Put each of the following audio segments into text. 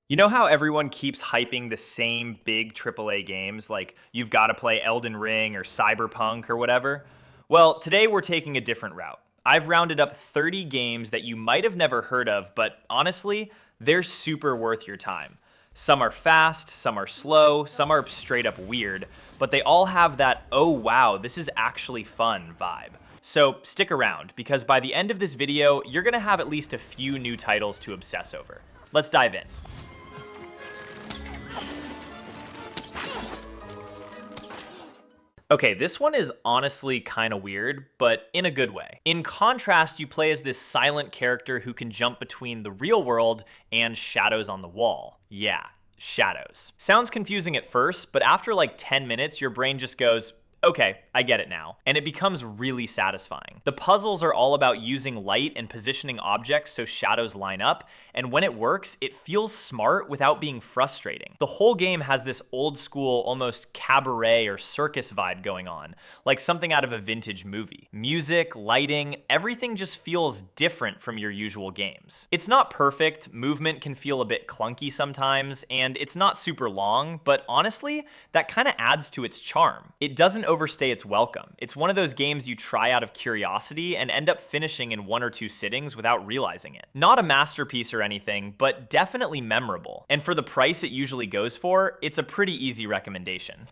You know how everyone keeps hyping the same big AAA games, like you've got to play Elden Ring or Cyberpunk or whatever? Well, today we're taking a different route. I've rounded up 30 games that you might have never heard of, but honestly, they're super worth your time. Some are fast, some are slow, some are straight up weird, but they all have that, oh wow, this is actually fun vibe. So stick around, because by the end of this video, you're gonna have at least a few new titles to obsess over. Let's dive in. Okay, this one is honestly kind of weird, but in a good way. In contrast, you play as this silent character who can jump between the real world and shadows on the wall. Yeah, shadows. Sounds confusing at first, but after like 10 minutes, your brain just goes, okay, I get it now. And it becomes really satisfying. The puzzles are all about using light and positioning objects so shadows line up, and when it works, it feels smart without being frustrating. The whole game has this old school, almost cabaret or circus vibe going on, like something out of a vintage movie. Music, lighting, everything just feels different from your usual games. It's not perfect, movement can feel a bit clunky sometimes, and it's not super long, but honestly, that kind of adds to its charm. It doesn't overstay its welcome. It's one of those games you try out of curiosity and end up finishing in 1 or 2 sittings without realizing it. Not a masterpiece or anything, but definitely memorable. And for the price it usually goes for, it's a pretty easy recommendation.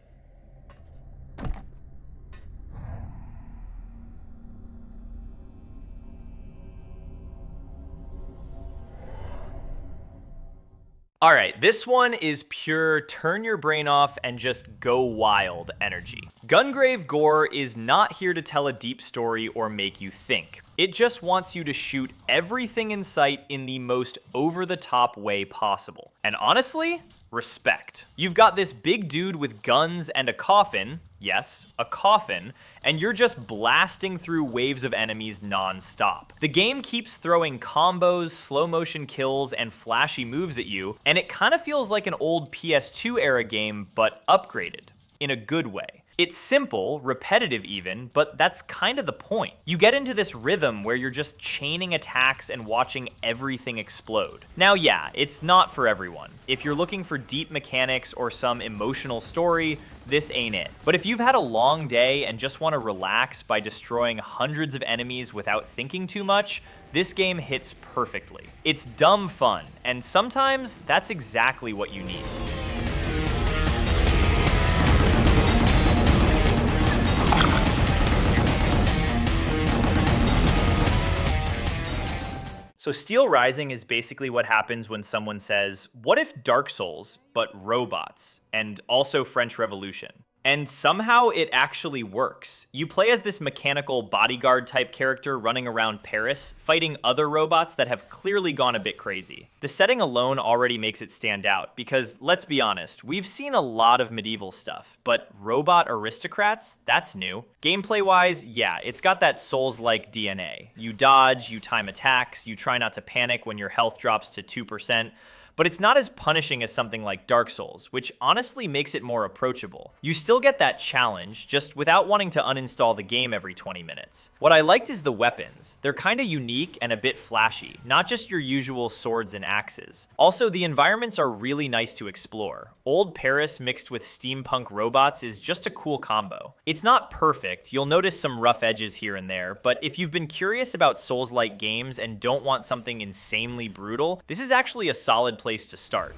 All right, this one is pure turn your brain off and just go wild energy. GUNGRAVE GORE is not here to tell a deep story or make you think. It just wants you to shoot everything in sight in the most over-the-top way possible. And honestly, respect. You've got this big dude with guns and a coffin, yes, a coffin, and you're just blasting through waves of enemies non-stop. The game keeps throwing combos, slow motion kills, and flashy moves at you, and it kind of feels like an old PS2 era game, but upgraded, in a good way. It's simple, repetitive even, but that's kind of the point. You get into this rhythm where you're just chaining attacks and watching everything explode. Now yeah, it's not for everyone. If you're looking for deep mechanics or some emotional story, this ain't it. But if you've had a long day and just want to relax by destroying hundreds of enemies without thinking too much, this game hits perfectly. It's dumb fun, and sometimes that's exactly what you need. So Steelrising is basically what happens when someone says, what if Dark Souls, but robots, and also French Revolution? And somehow it actually works. You play as this mechanical bodyguard type character running around Paris, fighting other robots that have clearly gone a bit crazy. The setting alone already makes it stand out, because let's be honest, we've seen a lot of medieval stuff, but robot aristocrats? That's new. Gameplay-wise, yeah, it's got that Souls-like DNA. You dodge, you time attacks, you try not to panic when your health drops to 2%, but it's not as punishing as something like Dark Souls, which honestly makes it more approachable. You still get that challenge, just without wanting to uninstall the game every 20 minutes. What I liked is the weapons. They're kinda unique and a bit flashy, not just your usual swords and axes. Also, the environments are really nice to explore. Old Paris mixed with steampunk robots is just a cool combo. It's not perfect, you'll notice some rough edges here and there, but if you've been curious about Souls-like games and don't want something insanely brutal, this is actually a solid place to start.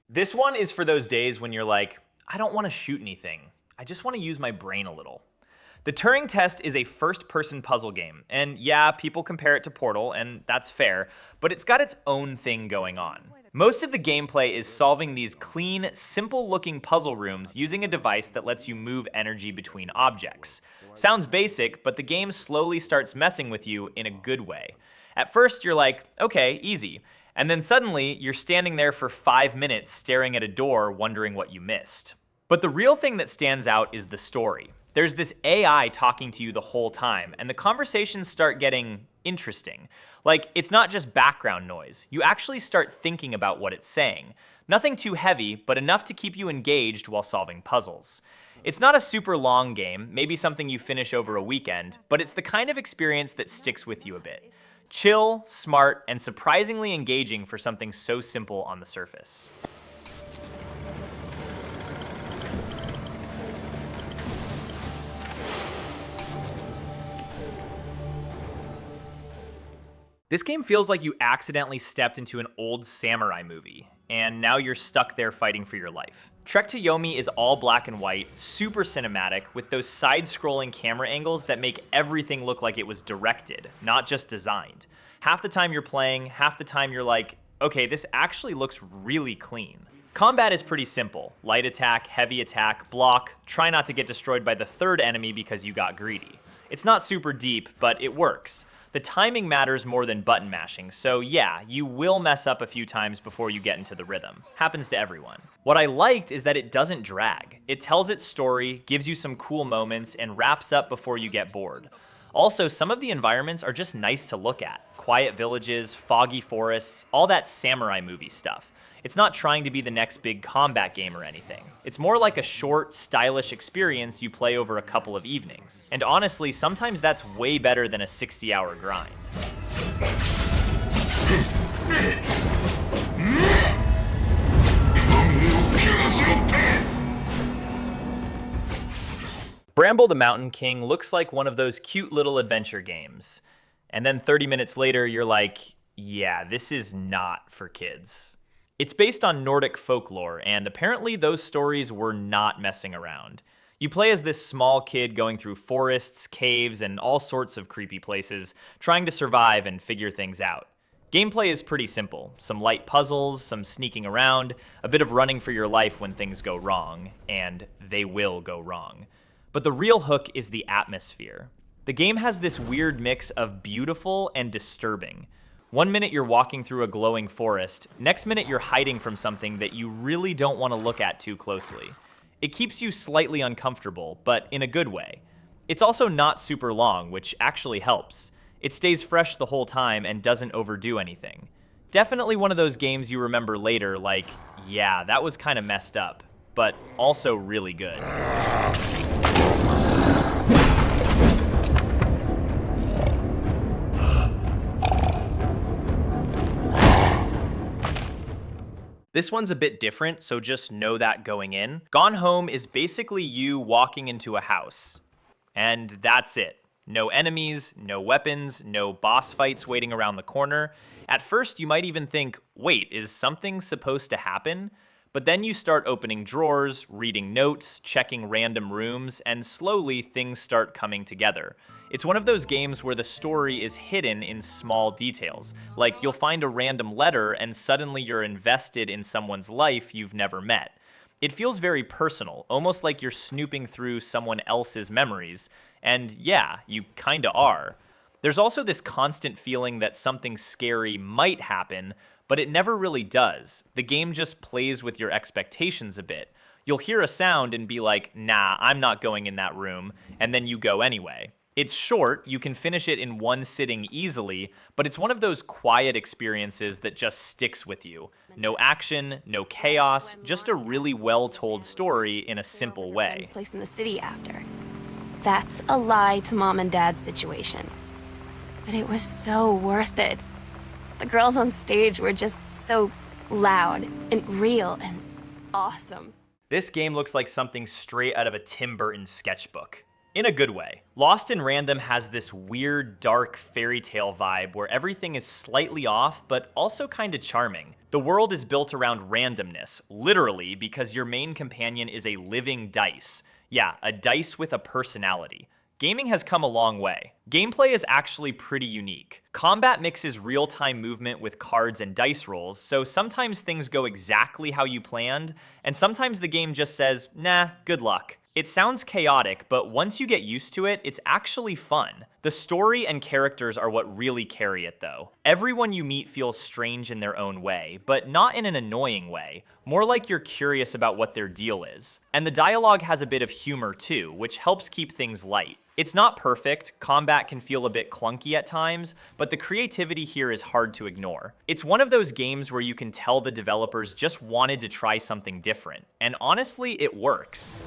This one is for those days when you're like, I don't want to shoot anything. I just want to use my brain a little. The Turing Test is a first-person puzzle game, and yeah, people compare it to Portal, and that's fair, but it's got its own thing going on. Most of the gameplay is solving these clean, simple-looking puzzle rooms using a device that lets you move energy between objects. Sounds basic, but the game slowly starts messing with you in a good way. At first, you're like, okay, easy. And then suddenly, you're standing there for 5 minutes staring at a door wondering what you missed. But the real thing that stands out is the story. There's this AI talking to you the whole time, and the conversations start getting interesting. Like, it's not just background noise. You actually start thinking about what it's saying. Nothing too heavy, but enough to keep you engaged while solving puzzles. It's not a super long game, maybe something you finish over a weekend, but it's the kind of experience that sticks with you a bit. Chill, smart, and surprisingly engaging for something so simple on the surface. This game feels like you accidentally stepped into an old samurai movie, and now you're stuck there fighting for your life. Trek to Yomi is all black and white, super cinematic, with those side-scrolling camera angles that make everything look like it was directed, not just designed. Half the time you're playing, half the time you're like, okay, this actually looks really clean. Combat is pretty simple. Light attack, heavy attack, block, try not to get destroyed by the third enemy because you got greedy. It's not super deep, but it works. The timing matters more than button mashing, so yeah, you will mess up a few times before you get into the rhythm. Happens to everyone. What I liked is that it doesn't drag. It tells its story, gives you some cool moments, and wraps up before you get bored. Also, some of the environments are just nice to look at. Quiet villages, foggy forests, all that samurai movie stuff. It's not trying to be the next big combat game or anything. It's more like a short, stylish experience you play over a couple of evenings. And honestly, sometimes that's way better than a 60-hour grind. Bramble the Mountain King looks like one of those cute little adventure games. And then 30 minutes later, you're like, yeah, this is not for kids. It's based on Nordic folklore, and apparently those stories were not messing around. You play as this small kid going through forests, caves, and all sorts of creepy places, trying to survive and figure things out. Gameplay is pretty simple. Some light puzzles, some sneaking around, a bit of running for your life when things go wrong, and they will go wrong. But the real hook is the atmosphere. The game has this weird mix of beautiful and disturbing. One minute you're walking through a glowing forest, next minute you're hiding from something that you really don't want to look at too closely. It keeps you slightly uncomfortable, but in a good way. It's also not super long, which actually helps. It stays fresh the whole time and doesn't overdo anything. Definitely one of those games you remember later like, yeah, that was kind of messed up, but also really good. This one's a bit different, so just know that going in. Gone Home is basically you walking into a house. And that's it. No enemies, no weapons, no boss fights waiting around the corner. At first, you might even think, wait, is something supposed to happen? But then you start opening drawers, reading notes, checking random rooms, and slowly things start coming together. It's one of those games where the story is hidden in small details. Like you'll find a random letter and suddenly you're invested in someone's life you've never met. It feels very personal, almost like you're snooping through someone else's memories. And yeah, you kinda are. There's also this constant feeling that something scary might happen, but it never really does. The game just plays with your expectations a bit. You'll hear a sound and be like, nah, I'm not going in that room, and then you go anyway. It's short, you can finish it in one sitting easily, but it's one of those quiet experiences that just sticks with you. No action, no chaos, just a really well-told story in a simple way. Place in the city after. That's a lie to mom and dad's situation. But it was so worth it. The girls on stage were just so loud and real and awesome. This game looks like something straight out of a Tim Burton sketchbook. In a good way. Lost in Random has this weird, dark fairy tale vibe where everything is slightly off, but also kinda charming. The world is built around randomness, literally, because your main companion is a living dice. Yeah, a dice with a personality. Gaming has come a long way. Gameplay is actually pretty unique. Combat mixes real-time movement with cards and dice rolls, so sometimes things go exactly how you planned, and sometimes the game just says, nah, good luck. It sounds chaotic, but once you get used to it, it's actually fun. The story and characters are what really carry it, though. Everyone you meet feels strange in their own way, but not in an annoying way, more like you're curious about what their deal is. And the dialogue has a bit of humor too, which helps keep things light. It's not perfect, combat can feel a bit clunky at times, but the creativity here is hard to ignore. It's one of those games where you can tell the developers just wanted to try something different, and honestly, it works.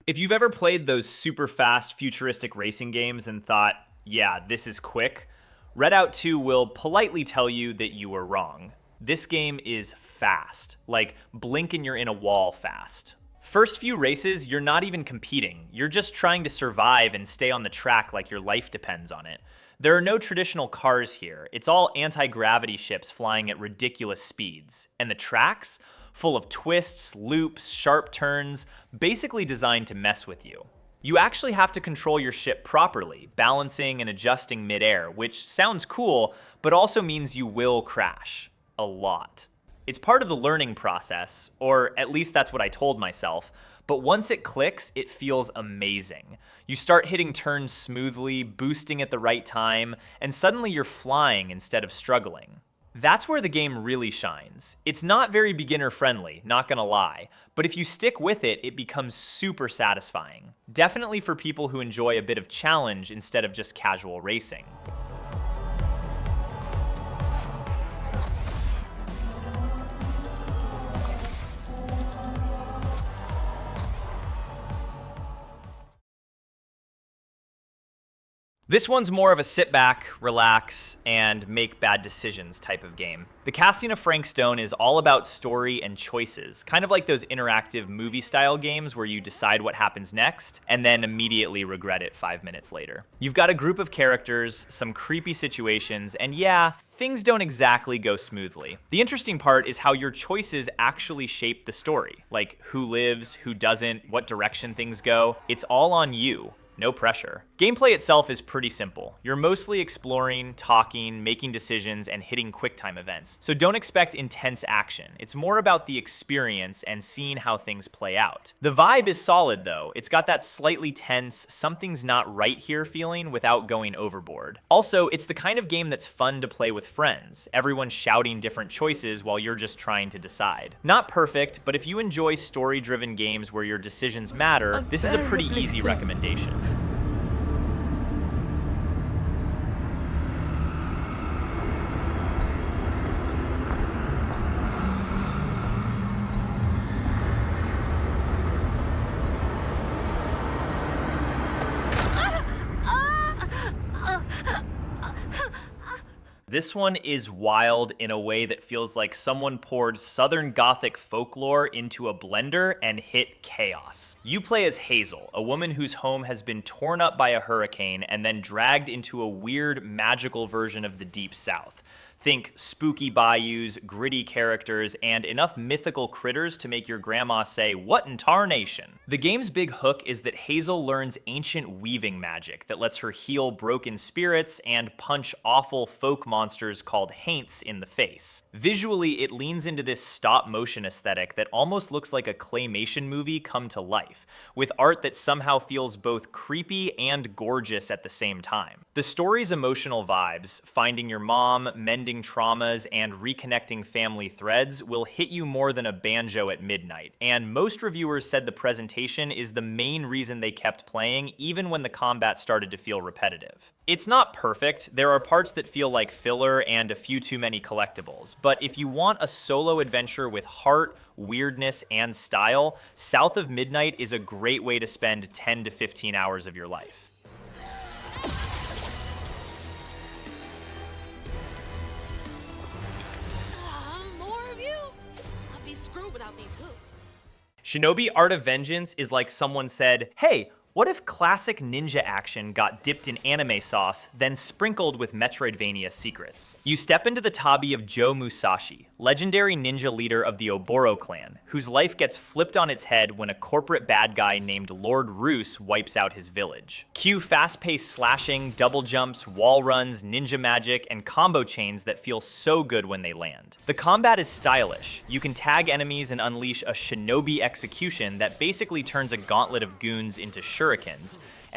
If you've ever played those super fast futuristic racing games and thought, yeah, this is quick, Redout 2 will politely tell you that you were wrong. This game is fast, like blink and you're in a wall fast. First few races, you're not even competing. You're just trying to survive and stay on the track like your life depends on it. There are no traditional cars here. It's all anti-gravity ships flying at ridiculous speeds. And the tracks? Full of twists, loops, sharp turns, basically designed to mess with you. You actually have to control your ship properly, balancing and adjusting midair, which sounds cool, but also means you will crash. A lot. It's part of the learning process, or at least that's what I told myself, but once it clicks, it feels amazing. You start hitting turns smoothly, boosting at the right time, and suddenly you're flying instead of struggling. That's where the game really shines. It's not very beginner friendly, not gonna lie, but if you stick with it, it becomes super satisfying. Definitely for people who enjoy a bit of challenge instead of just casual racing. This one's more of a sit back, relax, and make bad decisions type of game. The casting of Frank Stone is all about story and choices, kind of like those interactive movie-style games where you decide what happens next, and then immediately regret it 5 minutes later. You've got a group of characters, some creepy situations, and yeah, things don't exactly go smoothly. The interesting part is how your choices actually shape the story, like who lives, who doesn't, what direction things go. It's all on you. No pressure. Gameplay itself is pretty simple. You're mostly exploring, talking, making decisions, and hitting QuickTime events. So don't expect intense action. It's more about the experience and seeing how things play out. The vibe is solid though. It's got that slightly tense, something's not right here feeling without going overboard. Also, it's the kind of game that's fun to play with friends. Everyone shouting different choices while you're just trying to decide. Not perfect, but if you enjoy story-driven games where your decisions matter, this is a pretty easy recommendation. This one is wild in a way that feels like someone poured Southern Gothic folklore into a blender and hit chaos. You play as Hazel, a woman whose home has been torn up by a hurricane and then dragged into a weird magical version of the Deep South. Think spooky bayous, gritty characters, and enough mythical critters to make your grandma say, "What in tarnation?" The game's big hook is that Hazel learns ancient weaving magic that lets her heal broken spirits and punch awful folk monsters called haints in the face. Visually, it leans into this stop-motion aesthetic that almost looks like a claymation movie come to life, with art that somehow feels both creepy and gorgeous at the same time. The story's emotional vibes, finding your mom, mending traumas, and reconnecting family threads will hit you more than a banjo at midnight, and most reviewers said the presentation is the main reason they kept playing even when the combat started to feel repetitive. It's not perfect, there are parts that feel like filler and a few too many collectibles, but if you want a solo adventure with heart, weirdness, and style, South of Midnight is a great way to spend 10 to 15 hours of your life. Shenobi Art of Vengeance is like someone said, hey, what if classic ninja action got dipped in anime sauce, then sprinkled with Metroidvania secrets? You step into the tabi of Joe Musashi, legendary ninja leader of the Oboro clan, whose life gets flipped on its head when a corporate bad guy named Lord Roos wipes out his village. Cue fast-paced slashing, double jumps, wall runs, ninja magic, and combo chains that feel so good when they land. The combat is stylish. You can tag enemies and unleash a Shenobi execution that basically turns a gauntlet of goons into shurikens,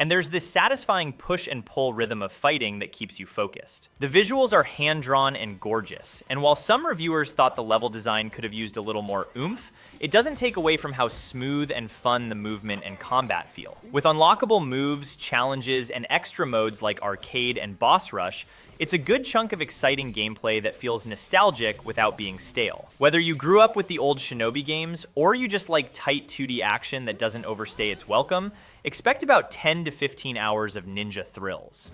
and there's this satisfying push and pull rhythm of fighting that keeps you focused. The visuals are hand-drawn and gorgeous, and while some reviewers thought the level design could have used a little more oomph, it doesn't take away from how smooth and fun the movement and combat feel. With unlockable moves, challenges, and extra modes like arcade and boss rush, it's a good chunk of exciting gameplay that feels nostalgic without being stale. Whether you grew up with the old Shenobi games, or you just like tight 2D action that doesn't overstay its welcome, expect about 10 to 15 hours of ninja thrills.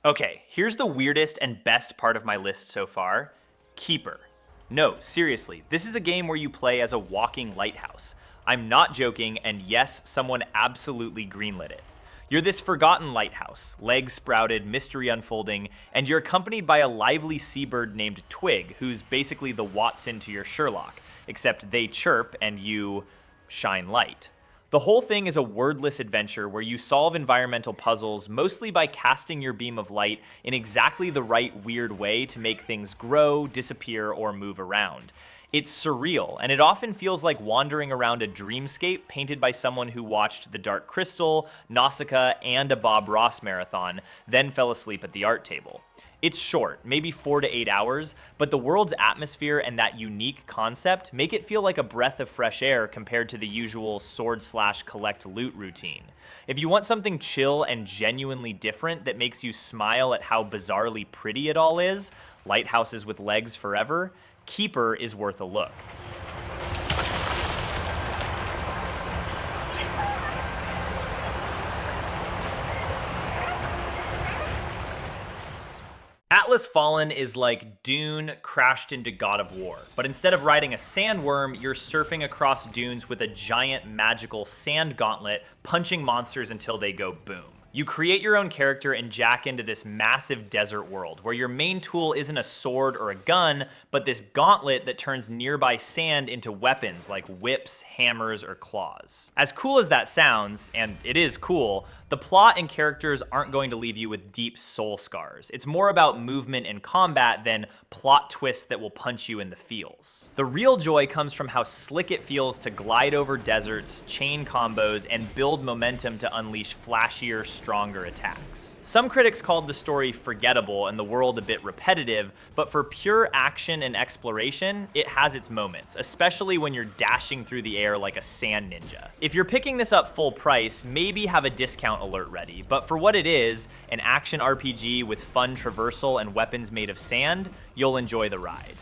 Okay, here's the weirdest and best part of my list so far: Keeper. No, seriously, this is a game where you play as a walking lighthouse. I'm not joking, and yes, someone absolutely greenlit it. You're this forgotten lighthouse, legs sprouted, mystery unfolding, and you're accompanied by a lively seabird named Twig, who's basically the Watson to your Sherlock, except they chirp and you shine light. The whole thing is a wordless adventure where you solve environmental puzzles mostly by casting your beam of light in exactly the right weird way to make things grow, disappear, or move around. It's surreal, and it often feels like wandering around a dreamscape painted by someone who watched The Dark Crystal, Nausicaa, and a Bob Ross marathon, then fell asleep at the art table. It's short, maybe 4 to 8 hours, but the world's atmosphere and that unique concept make it feel like a breath of fresh air compared to the usual sword/collect loot routine. If you want something chill and genuinely different that makes you smile at how bizarrely pretty it all is, lighthouses with legs forever, Keeper is worth a look. Atlas Fallen is like Dune crashed into God of War, but instead of riding a sandworm, you're surfing across dunes with a giant magical sand gauntlet, punching monsters until they go boom. You create your own character and jack into this massive desert world, where your main tool isn't a sword or a gun, but this gauntlet that turns nearby sand into weapons like whips, hammers, or claws. As cool as that sounds, and it is cool, the plot and characters aren't going to leave you with deep soul scars. It's more about movement and combat than plot twists that will punch you in the feels. The real joy comes from how slick it feels to glide over deserts, chain combos, and build momentum to unleash flashier, stronger attacks. Some critics called the story forgettable and the world a bit repetitive, but for pure action and exploration, it has its moments, especially when you're dashing through the air like a sand ninja. If you're picking this up full price, maybe have a discount alert ready, but for what it is, an action RPG with fun traversal and weapons made of sand, you'll enjoy the ride.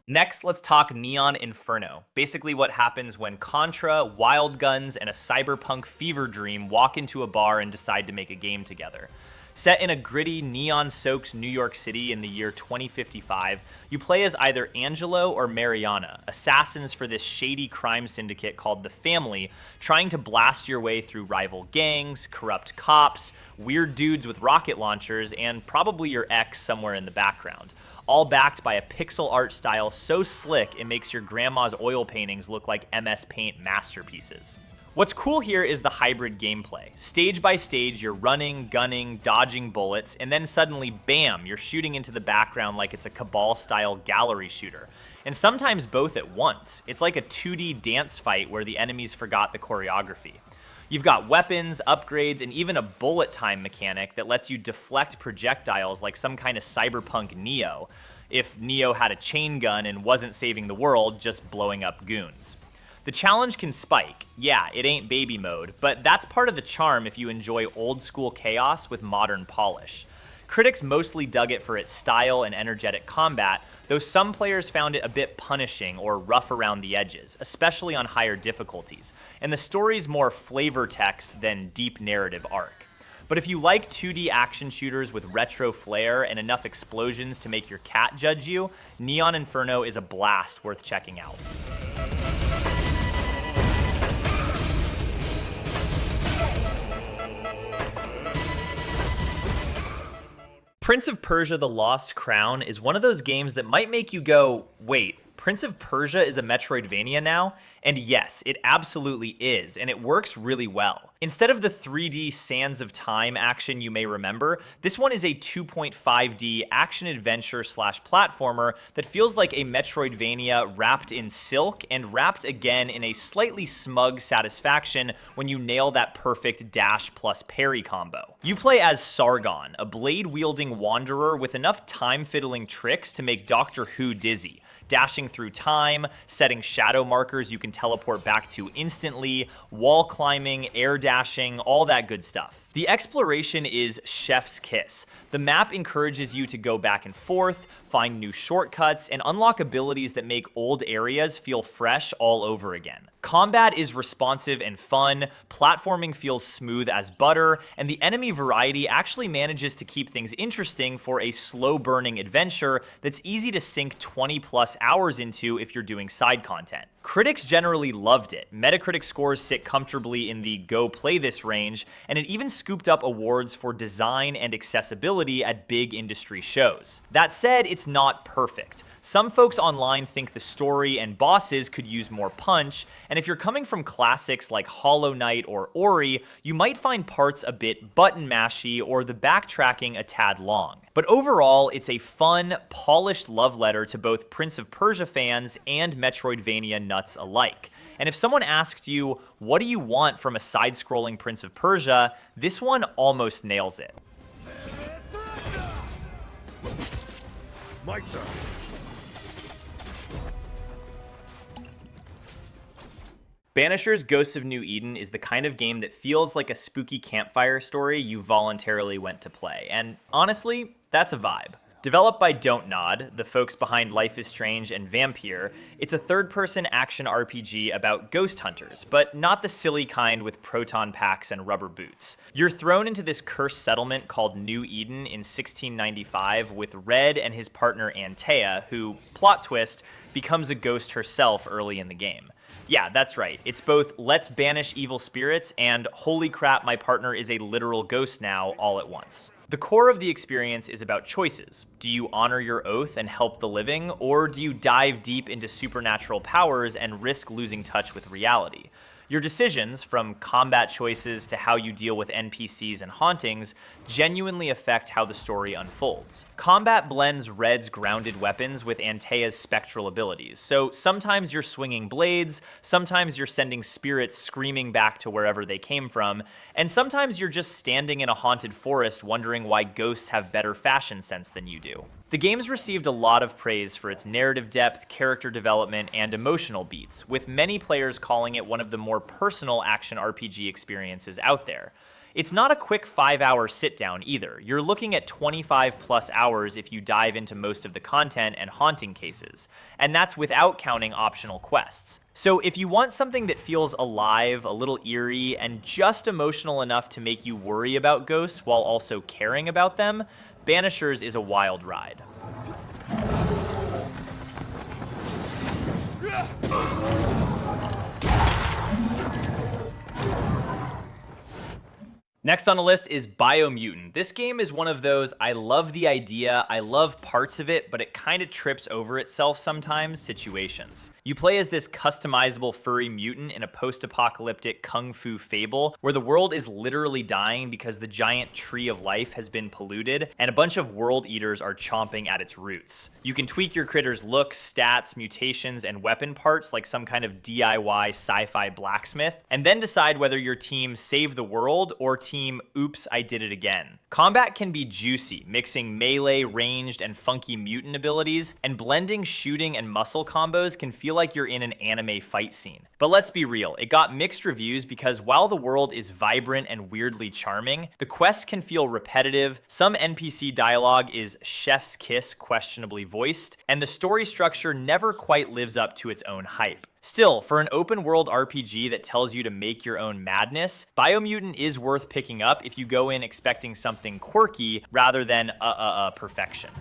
Next, let's talk Neon Inferno. Basically what happens when Contra, Wild Guns, and a cyberpunk fever dream walk into a bar and decide to make a game together. Set in a gritty, neon-soaked New York City in the year 2055, you play as either Angelo or Mariana, assassins for this shady crime syndicate called The Family, trying to blast your way through rival gangs, corrupt cops, weird dudes with rocket launchers, and probably your ex somewhere in the background. All backed by a pixel art style so slick it makes your grandma's oil paintings look like MS Paint masterpieces. What's cool here is the hybrid gameplay. Stage by stage, you're running, gunning, dodging bullets, and then suddenly, bam, you're shooting into the background like it's a Cabal-style gallery shooter. And sometimes both at once. It's like a 2D dance fight where the enemies forgot the choreography. You've got weapons, upgrades, and even a bullet time mechanic that lets you deflect projectiles like some kind of cyberpunk Neo, if Neo had a chain gun and wasn't saving the world, just blowing up goons. The challenge can spike. Yeah, it ain't baby mode, but that's part of the charm if you enjoy old school chaos with modern polish. Critics mostly dug it for its style and energetic combat, though some players found it a bit punishing or rough around the edges, especially on higher difficulties, and the story's more flavor text than deep narrative arc. But if you like 2D action shooters with retro flair and enough explosions to make your cat judge you, Neon Inferno is a blast worth checking out. Prince of Persia: The Lost Crown is one of those games that might make you go, wait, Prince of Persia is a Metroidvania now? And yes, it absolutely is, and it works really well. Instead of the 3D Sands of Time action you may remember, this one is a 2.5D action-adventure slash platformer that feels like a Metroidvania wrapped in silk and wrapped again in a slightly smug satisfaction when you nail that perfect dash plus parry combo. You play as Sargon, a blade-wielding wanderer with enough time-fiddling tricks to make Doctor Who dizzy, dashing through time, setting shadow markers you can teleport back to instantly, wall climbing, air dashing, all that good stuff. The exploration is chef's kiss. The map encourages you to go back and forth, find new shortcuts, and unlock abilities that make old areas feel fresh all over again. Combat is responsive and fun, platforming feels smooth as butter, and the enemy variety actually manages to keep things interesting for a slow-burning adventure that's easy to sink 20 plus hours into if you're doing side content. Critics generally loved it. Metacritic scores sit comfortably in the go play this range, and it even scooped up awards for design and accessibility at big industry shows. That said, it's not perfect. Some folks online think the story and bosses could use more punch, and if you're coming from classics like Hollow Knight or Ori, you might find parts a bit button mashy or the backtracking a tad long. But overall, it's a fun, polished love letter to both Prince of Persia fans and Metroidvania nuts alike. And if someone asked you, what do you want from a side-scrolling Prince of Persia, this one almost nails it. My turn. Banishers Ghosts of New Eden is the kind of game that feels like a spooky campfire story you voluntarily went to play, and honestly, that's a vibe. Developed by Don't Nod, the folks behind Life is Strange and Vampire, it's a third-person action RPG about ghost hunters, but not the silly kind with proton packs and rubber boots. You're thrown into this cursed settlement called New Eden in 1695 with Red and his partner Antea, who, plot twist, becomes a ghost herself early in the game. Yeah, that's right. It's both let's banish evil spirits and holy crap, my partner is a literal ghost now all at once. The core of the experience is about choices. Do you honor your oath and help the living, or do you dive deep into supernatural powers and risk losing touch with reality? Your decisions, from combat choices to how you deal with NPCs and hauntings, genuinely affect how the story unfolds. Combat blends Red's grounded weapons with Antea's spectral abilities, so sometimes you're swinging blades, sometimes you're sending spirits screaming back to wherever they came from, and sometimes you're just standing in a haunted forest wondering why ghosts have better fashion sense than you do. The game's received a lot of praise for its narrative depth, character development, and emotional beats, with many players calling it one of the more personal action RPG experiences out there. It's not a quick 5-hour sit-down either. You're looking at 25 plus hours if you dive into most of the content and haunting cases, and that's without counting optional quests. So if you want something that feels alive, a little eerie, and just emotional enough to make you worry about ghosts while also caring about them, Banishers is a wild ride. Next on the list is Biomutant. This game is one of those, I love the idea, I love parts of it, but it kind of trips over itself sometimes situations. You play as this customizable furry mutant in a post-apocalyptic kung fu fable where the world is literally dying because the giant tree of life has been polluted and a bunch of world eaters are chomping at its roots. You can tweak your critter's looks, stats, mutations, and weapon parts like some kind of DIY sci-fi blacksmith, and then decide whether your team save the world or team oops, I did it again. Combat can be juicy, mixing melee, ranged, and funky mutant abilities, and blending shooting and muscle combos can feel like you're in an anime fight scene. But let's be real, it got mixed reviews because while the world is vibrant and weirdly charming, the quests can feel repetitive, some NPC dialogue is chef's kiss questionably voiced, and the story structure never quite lives up to its own hype. Still, for an open world RPG that tells you to make your own madness, Biomutant is worth picking up if you go in expecting something quirky rather than perfection.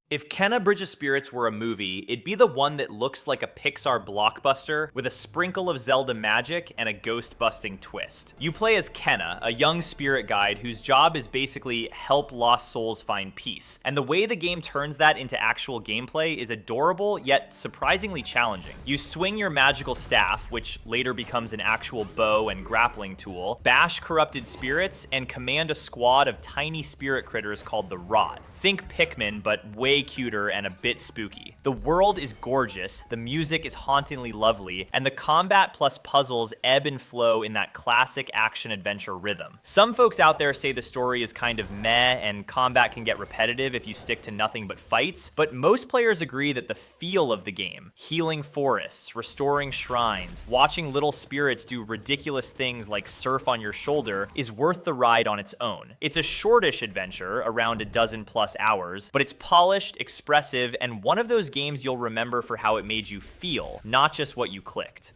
If Kenna Bridge of Spirits were a movie, it'd be the one that looks like a Pixar blockbuster with a sprinkle of Zelda magic and a ghost-busting twist. You play as Kenna, a young spirit guide whose job is basically help lost souls find peace. And the way the game turns that into actual gameplay is adorable, yet surprisingly challenging. You swing your magical staff, which later becomes an actual bow and grappling tool, bash corrupted spirits, and command a squad of tiny spirit critters called the Rot. Think Pikmin, but way cuter and a bit spooky. The world is gorgeous, the music is hauntingly lovely, and the combat plus puzzles ebb and flow in that classic action-adventure rhythm. Some folks out there say the story is kind of meh and combat can get repetitive if you stick to nothing but fights, but most players agree that the feel of the game, healing forests, restoring shrines, watching little spirits do ridiculous things like surf on your shoulder, is worth the ride on its own. It's a shortish adventure, around a dozen plus hours, but it's polished, expressive, and one of those games you'll remember for how it made you feel, not just what you clicked.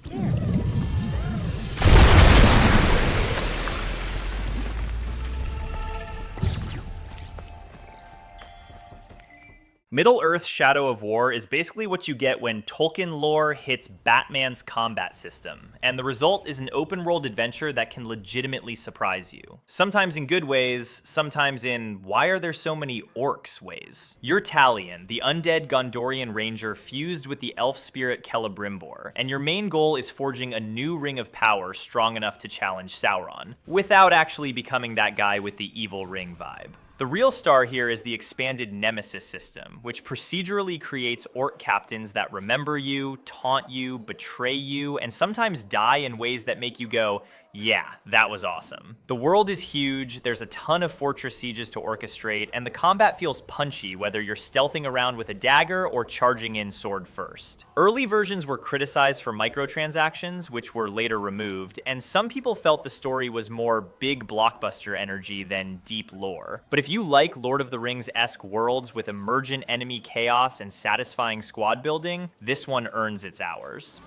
Middle-earth: Shadow of War is basically what you get when Tolkien lore hits Batman's combat system, and the result is an open-world adventure that can legitimately surprise you. Sometimes in good ways, sometimes in why are there so many orcs ways. You're Talion, the undead Gondorian ranger fused with the elf spirit Celebrimbor, and your main goal is forging a new ring of power strong enough to challenge Sauron, without actually becoming that guy with the evil ring vibe. The real star here is the expanded Nemesis system, which procedurally creates orc captains that remember you, taunt you, betray you, and sometimes die in ways that make you go, yeah, that was awesome. The world is huge, there's a ton of fortress sieges to orchestrate, and the combat feels punchy whether you're stealthing around with a dagger or charging in sword first. Early versions were criticized for microtransactions, which were later removed, and some people felt the story was more big blockbuster energy than deep lore. But if you like Lord of the Rings-esque worlds with emergent enemy chaos and satisfying squad building, this one earns its hours.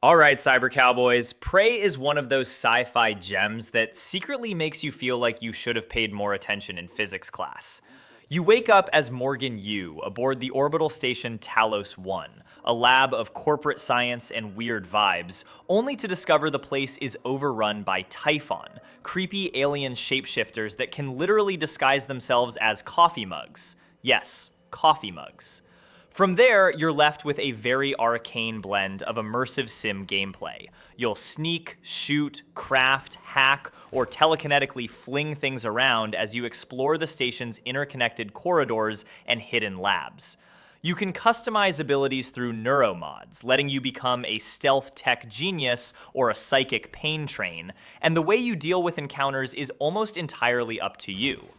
All right, Cyber Cowboys, Prey is one of those sci-fi gems that secretly makes you feel like you should have paid more attention in physics class. You wake up as Morgan Yu aboard the orbital station Talos 1, a lab of corporate science and weird vibes, only to discover the place is overrun by Typhon, creepy alien shapeshifters that can literally disguise themselves as coffee mugs. Yes, coffee mugs. From there, you're left with a very arcane blend of immersive sim gameplay. You'll sneak, shoot, craft, hack, or telekinetically fling things around as you explore the station's interconnected corridors and hidden labs. You can customize abilities through neuromods, letting you become a stealth tech genius or a psychic pain train, and the way you deal with encounters is almost entirely up to you.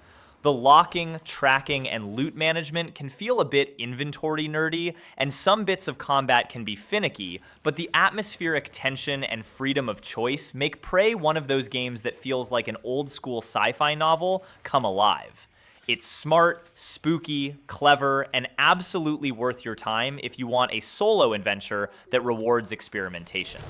The locking, tracking, and loot management can feel a bit inventory nerdy, and some bits of combat can be finicky, but the atmospheric tension and freedom of choice make Prey one of those games that feels like an old-school sci-fi novel come alive. It's smart, spooky, clever, and absolutely worth your time if you want a solo adventure that rewards experimentation.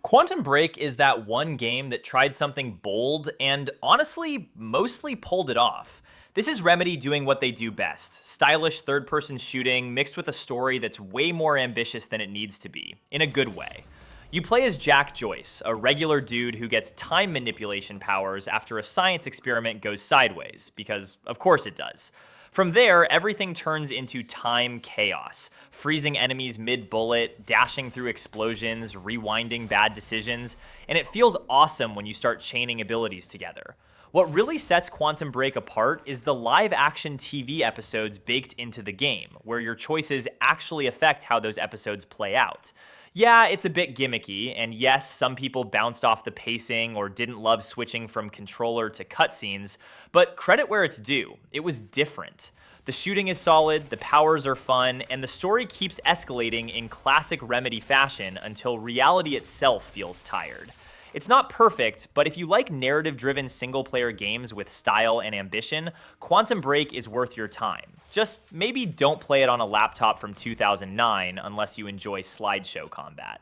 Quantum Break is that one game that tried something bold and honestly mostly pulled it off. This is Remedy doing what they do best, stylish third-person shooting mixed with a story that's way more ambitious than it needs to be, in a good way. You play as Jack Joyce, a regular dude who gets time manipulation powers after a science experiment goes sideways, because of course it does. From there, everything turns into time chaos, freezing enemies mid-bullet, dashing through explosions, rewinding bad decisions, and it feels awesome when you start chaining abilities together. What really sets Quantum Break apart is the live-action TV episodes baked into the game, where your choices actually affect how those episodes play out. Yeah, it's a bit gimmicky, and yes, some people bounced off the pacing or didn't love switching from controller to cutscenes, but credit where it's due, it was different. The shooting is solid, the powers are fun, and the story keeps escalating in classic Remedy fashion until reality itself feels tired. It's not perfect, but if you like narrative-driven single-player games with style and ambition, Quantum Break is worth your time. Just maybe don't play it on a laptop from 2009 unless you enjoy slideshow combat.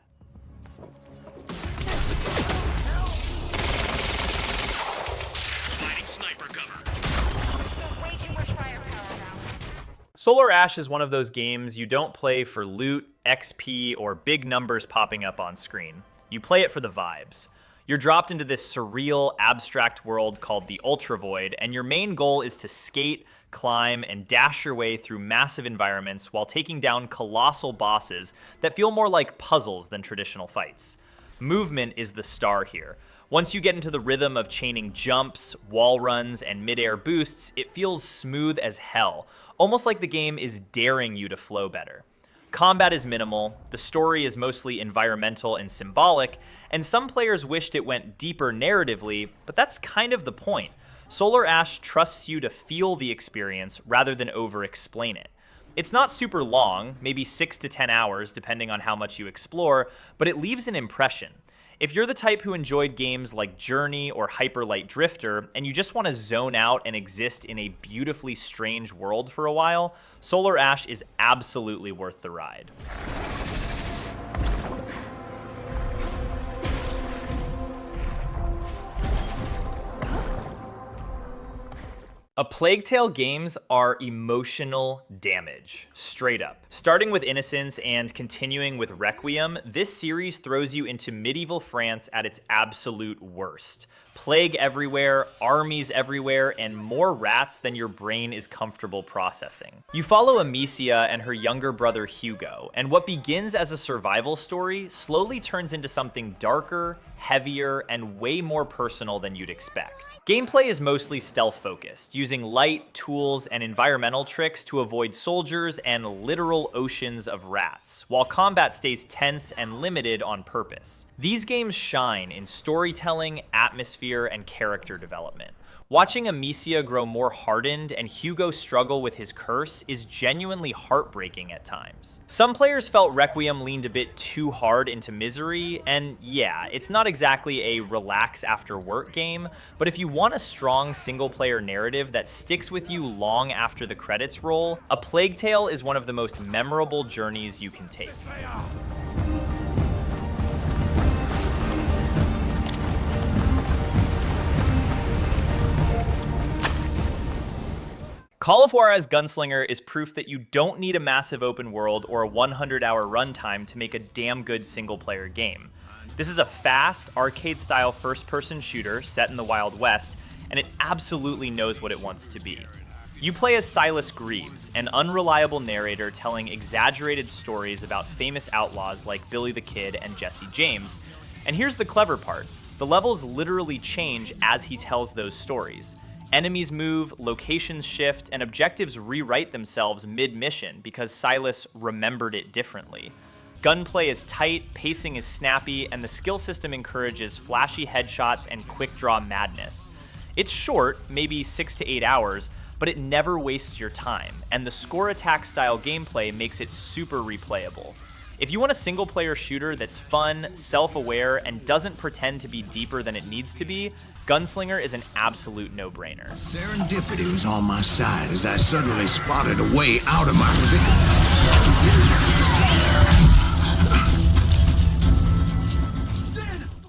Solar Ash is one of those games you don't play for loot, XP, or big numbers popping up on screen. You play it for the vibes. You're dropped into this surreal, abstract world called the Ultra Void, and your main goal is to skate, climb, and dash your way through massive environments while taking down colossal bosses that feel more like puzzles than traditional fights. Movement is the star here. Once you get into the rhythm of chaining jumps, wall runs, and mid-air boosts, it feels smooth as hell, almost like the game is daring you to flow better. Combat is minimal, the story is mostly environmental and symbolic, and some players wished it went deeper narratively, but that's kind of the point. Solar Ash trusts you to feel the experience rather than over-explain it. It's not super long, maybe 6 to 10 hours depending on how much you explore, but it leaves an impression. If you're the type who enjoyed games like Journey or Hyper Light Drifter, and you just want to zone out and exist in a beautifully strange world for a while, Solar Ash is absolutely worth the ride. A Plague Tale games are emotional damage, straight up. Starting with Innocence and continuing with Requiem, this series throws you into medieval France at its absolute worst. Plague everywhere, armies everywhere, and more rats than your brain is comfortable processing. You follow Amicia and her younger brother Hugo, and what begins as a survival story slowly turns into something darker, heavier, and way more personal than you'd expect. Gameplay is mostly stealth-focused, using light, tools, and environmental tricks to avoid soldiers and literal oceans of rats, while combat stays tense and limited on purpose. These games shine in storytelling, atmosphere, and character development. Watching Amicia grow more hardened and Hugo struggle with his curse is genuinely heartbreaking at times. Some players felt Requiem leaned a bit too hard into misery, and yeah, it's not exactly a relax after work game, but if you want a strong single-player narrative that sticks with you long after the credits roll, A Plague Tale is one of the most memorable journeys you can take. Call of Juarez Gunslinger is proof that you don't need a massive open world or a 100-hour runtime to make a damn good single-player game. This is a fast, arcade-style first-person shooter set in the Wild West, and it absolutely knows what it wants to be. You play as Silas Greaves, an unreliable narrator telling exaggerated stories about famous outlaws like Billy the Kid and Jesse James. And here's the clever part. The levels literally change as he tells those stories. Enemies move, locations shift, and objectives rewrite themselves mid-mission because Silas remembered it differently. Gunplay is tight, pacing is snappy, and the skill system encourages flashy headshots and quick-draw madness. It's short, maybe 6 to 8 hours, but it never wastes your time, and the score attack style gameplay makes it super replayable. If you want a single-player shooter that's fun, self-aware, and doesn't pretend to be deeper than it needs to be, Gunslinger is an absolute no-brainer. Serendipity was on my side as I suddenly spotted a way out of my predicament.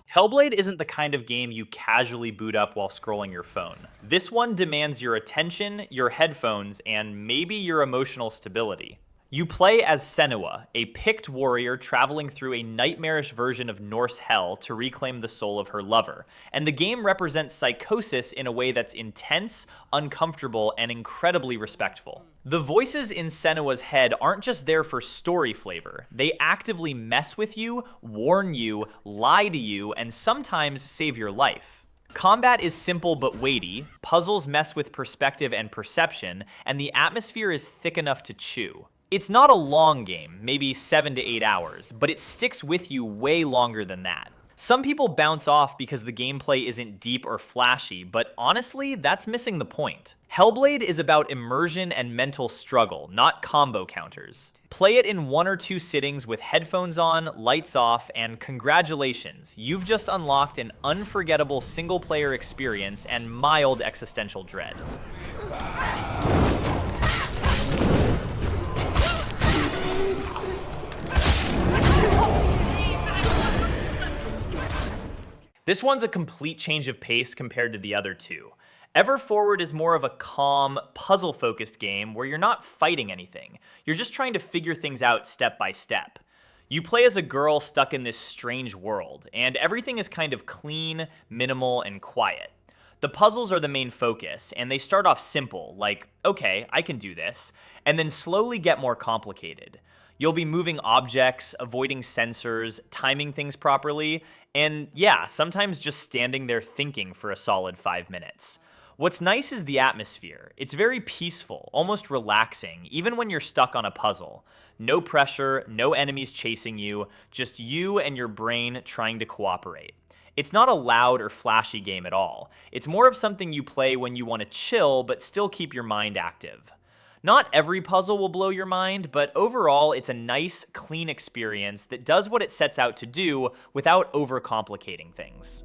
Hellblade isn't the kind of game you casually boot up while scrolling your phone. This one demands your attention, your headphones, and maybe your emotional stability. You play as Senua, a picked warrior traveling through a nightmarish version of Norse hell to reclaim the soul of her lover, and the game represents psychosis in a way that's intense, uncomfortable, and incredibly respectful. The voices in Senua's head aren't just there for story flavor. They actively mess with you, warn you, lie to you, and sometimes save your life. Combat is simple but weighty, puzzles mess with perspective and perception, and the atmosphere is thick enough to chew. It's not a long game, maybe 7 to 8 hours, but it sticks with you way longer than that. Some people bounce off because the gameplay isn't deep or flashy, but honestly, that's missing the point. Hellblade is about immersion and mental struggle, not combo counters. Play it in 1 or 2 sittings with headphones on, lights off, and congratulations, you've just unlocked an unforgettable single-player experience and mild existential dread. This one's a complete change of pace compared to the other two. Ever Forward is more of a calm, puzzle-focused game where you're not fighting anything. You're just trying to figure things out step by step. You play as a girl stuck in this strange world, and everything is kind of clean, minimal, and quiet. The puzzles are the main focus, and they start off simple, like, okay, I can do this, and then slowly get more complicated. You'll be moving objects, avoiding sensors, timing things properly, and yeah, sometimes just standing there thinking for a solid 5 minutes. What's nice is the atmosphere. It's very peaceful, almost relaxing, even when you're stuck on a puzzle. No pressure, no enemies chasing you, just you and your brain trying to cooperate. It's not a loud or flashy game at all. It's more of something you play when you want to chill but still keep your mind active. Not every puzzle will blow your mind, but overall it's a nice, clean experience that does what it sets out to do without overcomplicating things.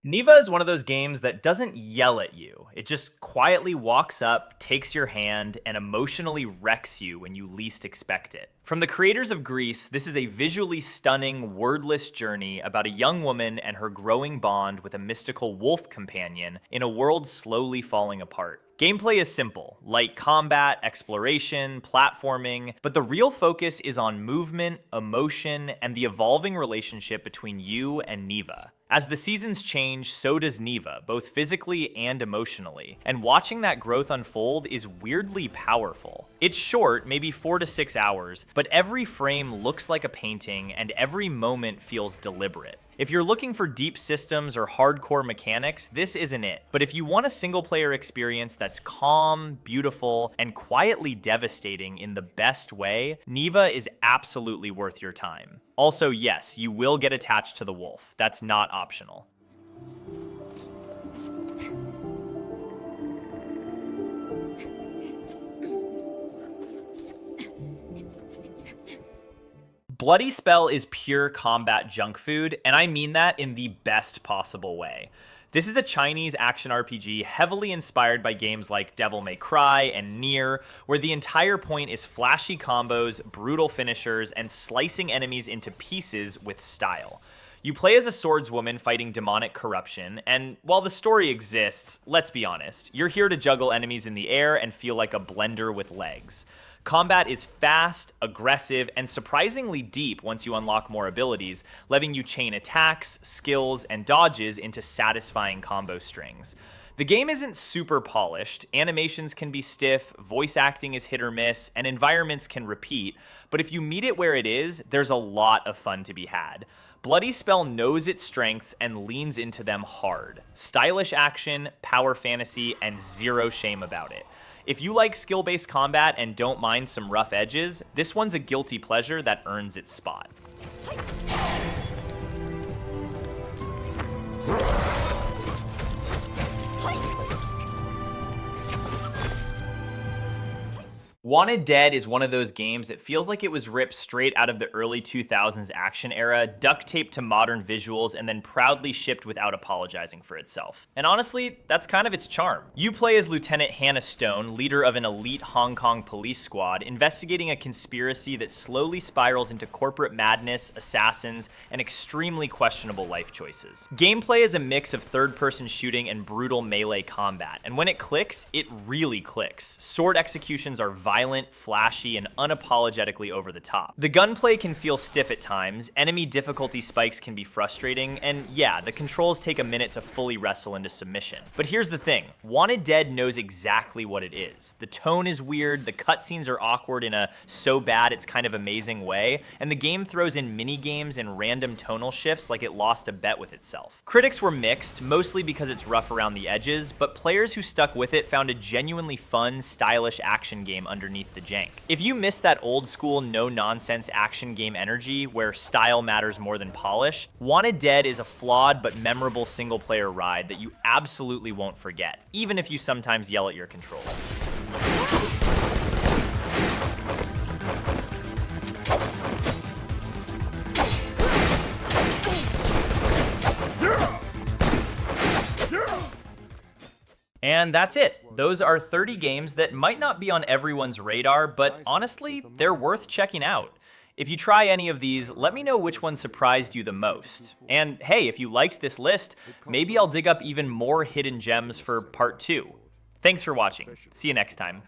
Neva is one of those games that doesn't yell at you. It just quietly walks up, takes your hand, and emotionally wrecks you when you least expect it. From the creators of Grease, this is a visually stunning, wordless journey about a young woman and her growing bond with a mystical wolf companion in a world slowly falling apart. Gameplay is simple, light combat, exploration, platforming, but the real focus is on movement, emotion, and the evolving relationship between you and Neva. As the seasons change, so does Neva, both physically and emotionally, and watching that growth unfold is weirdly powerful. It's short, maybe 4 to 6 hours, but every frame looks like a painting and every moment feels deliberate. If you're looking for deep systems or hardcore mechanics, this isn't it. But if you want a single-player experience that's calm, beautiful, and quietly devastating in the best way, Neva is absolutely worth your time. Also, yes, you will get attached to the wolf. That's not optional. Bloody Spell is pure combat junk food, and I mean that in the best possible way. This is a Chinese action RPG heavily inspired by games like Devil May Cry and Nier, where the entire point is flashy combos, brutal finishers, and slicing enemies into pieces with style. You play as a swordswoman fighting demonic corruption, and while the story exists, let's be honest, you're here to juggle enemies in the air and feel like a blender with legs. Combat is fast, aggressive, and surprisingly deep once you unlock more abilities, letting you chain attacks, skills, and dodges into satisfying combo strings. The game isn't super polished, animations can be stiff, voice acting is hit or miss, and environments can repeat, but if you meet it where it is, there's a lot of fun to be had. Bloody Spell knows its strengths and leans into them hard. Stylish action, power fantasy, and zero shame about it. If you like skill-based combat and don't mind some rough edges, this one's a guilty pleasure that earns its spot. Wanted Dead is one of those games that feels like it was ripped straight out of the early 2000s action era, duct taped to modern visuals, and then proudly shipped without apologizing for itself. And honestly, that's kind of its charm. You play as Lieutenant Hannah Stone, leader of an elite Hong Kong police squad, investigating a conspiracy that slowly spirals into corporate madness, assassins, and extremely questionable life choices. Gameplay is a mix of third-person shooting and brutal melee combat, and when it clicks, it really clicks. Sword executions are violent violent, flashy, and unapologetically over the top. The gunplay can feel stiff at times, enemy difficulty spikes can be frustrating, and yeah, the controls take a minute to fully wrestle into submission. But here's the thing, Wanted Dead knows exactly what it is. The tone is weird, the cutscenes are awkward in a so bad it's kind of amazing way, and the game throws in mini-games and random tonal shifts like it lost a bet with itself. Critics were mixed, mostly because it's rough around the edges, but players who stuck with it found a genuinely fun, stylish action game underneath the jank. If you miss that old school, no-nonsense action game energy where style matters more than polish, Wanted Dead is a flawed but memorable single-player ride that you absolutely won't forget, even if you sometimes yell at your controller. And that's it. Those are 30 games that might not be on everyone's radar, but honestly, they're worth checking out. If you try any of these, let me know which one surprised you the most. And hey, if you liked this list, maybe I'll dig up even more hidden gems for part 2. Thanks for watching. See you next time.